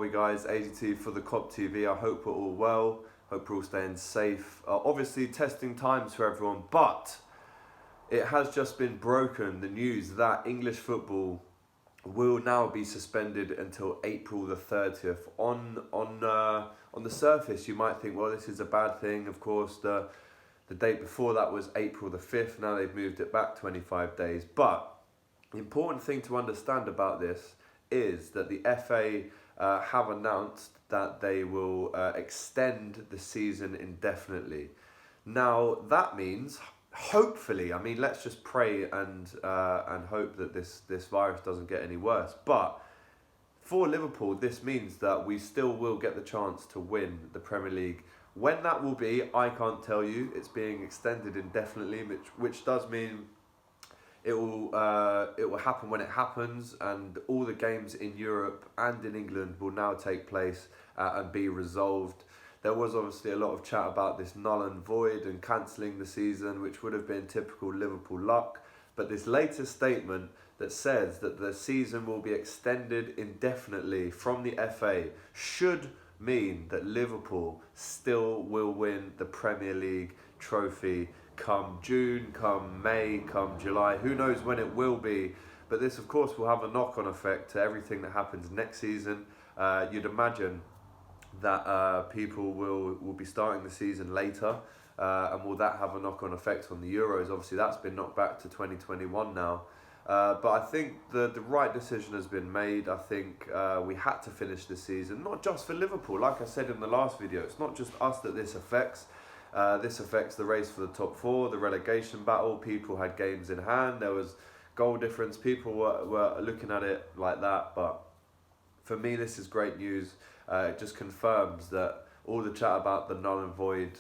me guys, AGT for the Kop TV. I hope we're all well, hope we're all staying safe. Obviously testing times for everyone, but it has just been broken, the news that English football will now be suspended until April the 30th. On the surface you might think, well, this is a bad thing. Of course, the date before that was April the 5th, now they've moved it back 25 days. But the important thing to understand about this is that the FA have announced that they will extend the season indefinitely. Now that means, hopefully, I mean, let's just pray and hope that this virus doesn't get any worse. But for Liverpool, this means that we still will get the chance to win the Premier League. When that will be, I can't tell you. It's being extended indefinitely, which does mean it will happen when it happens, and all the games in Europe and in England will now take place and be resolved. There was obviously a lot of chat about this null and void and cancelling the season, which would have been typical Liverpool luck. But this latest statement that says that the season will be extended indefinitely from the FA should mean that Liverpool still will win the Premier League trophy come June, come May, come July. Who knows when it will be, but this of course will have a knock-on effect to everything that happens next season. You'd imagine that people will be starting the season later, and will that have a knock-on effect on the Euros? Obviously that's been knocked back to 2021 now. But I think the right decision has been made. I think we had to finish the season, not just for Liverpool. Like I said in the last video, it's not just us that this affects. This affects the race for the top four, the relegation battle. People had games in hand. There was goal difference. People were looking at it like that. But for me, this is great news. It just confirms that all the chat about the null and void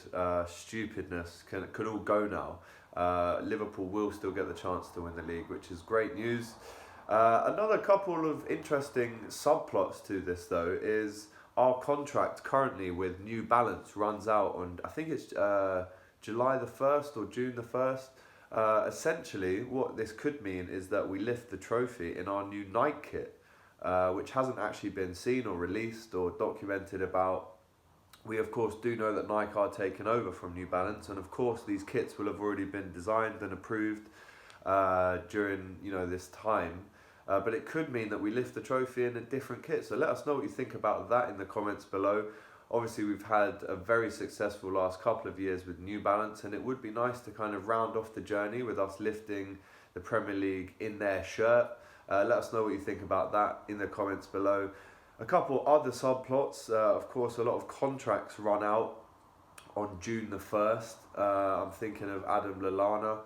stupidness could all go now. Liverpool will still get the chance to win the league, which is great news. Another couple of interesting subplots to this, though, is our contract currently with New Balance runs out on, I think it's July the 1st or June the 1st. Essentially, what this could mean is that we lift the trophy in our new night kit, which hasn't actually been seen or released or documented about. We of course do know that Nike are taking over from New Balance, and of course these kits will have already been designed and approved during this time. But it could mean that we lift the trophy in a different kit. So let us know what you think about that in the comments below. Obviously we've had a very successful last couple of years with New Balance, and it would be nice to kind of round off the journey with us lifting the Premier League in their shirt. Let us know what you think about that in the comments below. A couple other subplots, of course a lot of contracts run out on June the 1st. I'm thinking of Adam Lallana,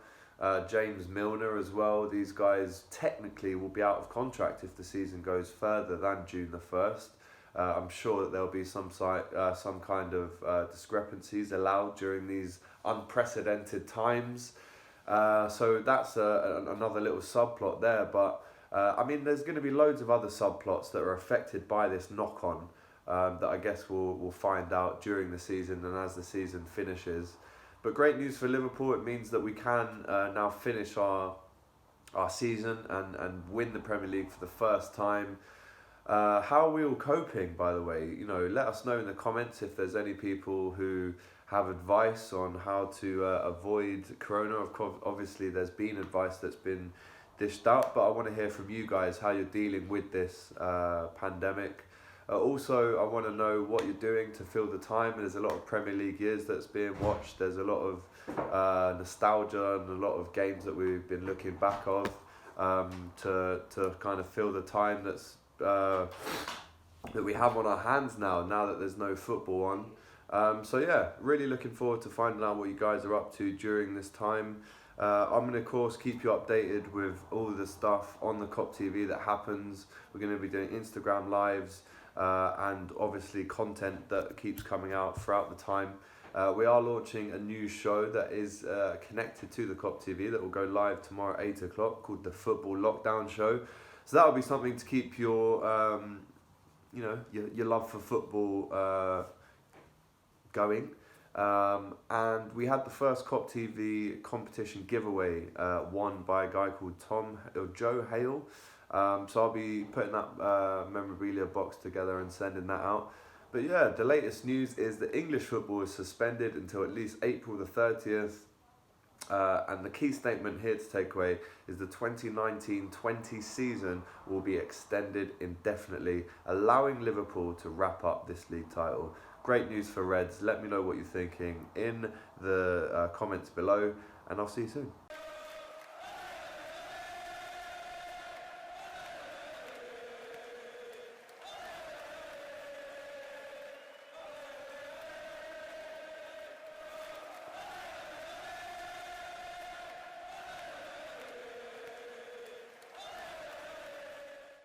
James Milner as well. These guys technically will be out of contract if the season goes further than June the 1st. I'm sure that there'll be some kind of discrepancies allowed during these unprecedented times. So that's another little subplot there. But I mean, there's going to be loads of other subplots that are affected by this knock-on that I guess we'll find out during the season and as the season finishes. But great news for Liverpool. It means that we can now finish our season and win the Premier League for the first time. How are we all coping, by the way? Let us know in the comments if there's any people who have advice on how to avoid Corona. Of course, obviously there's been advice that's been dished out, but I want to hear from you guys how you're dealing with this pandemic. Also, I want to know what you're doing to fill the time. There's a lot of Premier League years that's being watched. There's a lot of nostalgia and a lot of games that we've been looking back of to kind of fill the time that we have on our hands now that there's no football on. So yeah, really looking forward to finding out what you guys are up to during this time. I'm going to, of course, keep you updated with all the stuff on the Kop TV that happens. We're going to be doing Instagram lives and obviously content that keeps coming out throughout the time. We are launching a new show that is connected to the Kop TV that will go live tomorrow at 8 o'clock called the Football Lockdown Show. So that will be something to keep your love for football going. And we had the first Kop TV competition giveaway won by a guy called Joe Hale. So I'll be putting that memorabilia box together and sending that out. But yeah, the latest news is that English football is suspended until at least April the 30th. And the key statement here to take away is the 2019-20 season will be extended indefinitely, allowing Liverpool to wrap up this league title. Great news for Reds. Let me know what you're thinking in the comments below, and I'll see you soon.